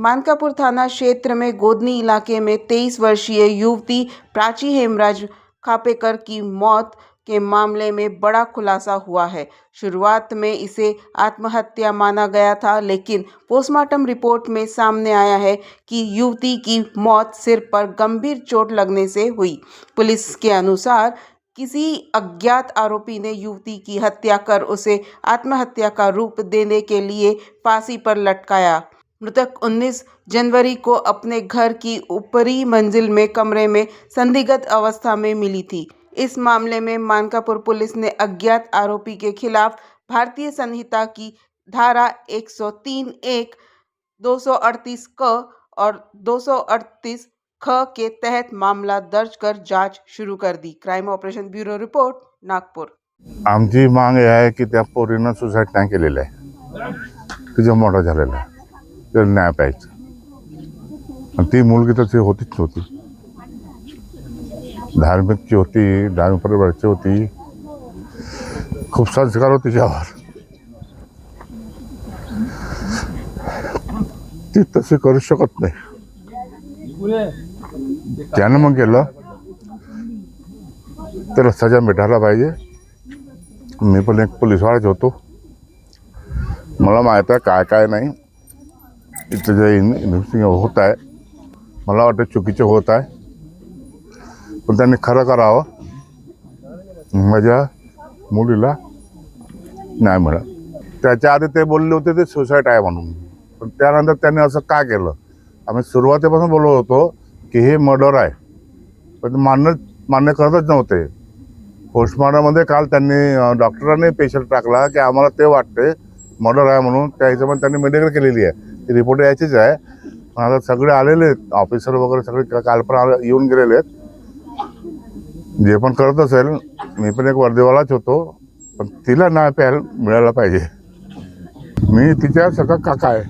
मानकापुर थाना क्षेत्र में गोदनी इलाके में 23 वर्षीय युवती प्राची हेमराज खापेकर की मौत के मामले में बड़ा खुलासा हुआ है। शुरुआत में इसे आत्महत्या माना गया था, लेकिन पोस्टमार्टम रिपोर्ट में सामने आया है कि युवती की मौत सिर पर गंभीर चोट लगने से हुई। पुलिस के अनुसार किसी अज्ञात आरोपी ने युवती की हत्या कर उसे आत्महत्या का रूप देने के लिए फांसी पर लटकाया। मृतक 19 जनवरी को अपने घर की ऊपरी मंजिल में कमरे में संदिग्ध अवस्था में मिली थी। इस मामले में मानकापुर पुलिस ने अज्ञात आरोपी के खिलाफ भारतीय संहिता की धारा 103(1), 238 क और 238 ख के तहत मामला दर्ज कर जांच शुरू कर दी। Crime operation bureau report, Nagpur. आमची मांग आहे की त्या पोरीनं सुसाईड नाही केलेलं आहे, तिचं मोठं झालेलं आहे, तर न्याय पाहिजे। आणि ती मुलगी तर ती होतीच नव्हती, धार्मिकची होती, धार्मिक परिवाराची होती, खूप संस्कार होते तिच्यावर। ती तसे करू शकत नाही, त्यानं मग केलं, त्याला सजा भेटायला पाहिजे। मी पण एक पोलीसवालाच होतो, मला माहीत आहे काय काय नाही इथं जे इन्व्हेस्टिगेशन होत आहे, मला वाटतं चुकीचं होत आहे, पण त्यांनी खरं करावं, माझ्या मुलीला न्याय मिळाला। त्याच्या आधी ते बोलले होते ते सुसाईड आहे म्हणून, पण त्यानंतर त्यांनी असं का केलं? आम्ही सुरुवातीपासून बोलत होतो की हे मर्डर आहे, पण मान्य करतच नव्हते। पोस्टमॉर्टममध्ये काल त्यांनी डॉक्टरांनी पेशंट टाकला की आम्हाला ते वाटते मर्डर आहे म्हणून, त्या हिशोबाने त्यांनी मेडिकल केलेली आहे, ती रिपोर्ट यायचीच आहे। पण आता सगळे आलेले आहेत, ऑफिसर वगैरे सगळे काल पण येऊन गेलेले आहेत। जे पण करत असेल, मी पण एक वर्दीवालाच होतो, पण तिला न्याय मिळायला पाहिजे। मी तिच्या सगळा काका आहे।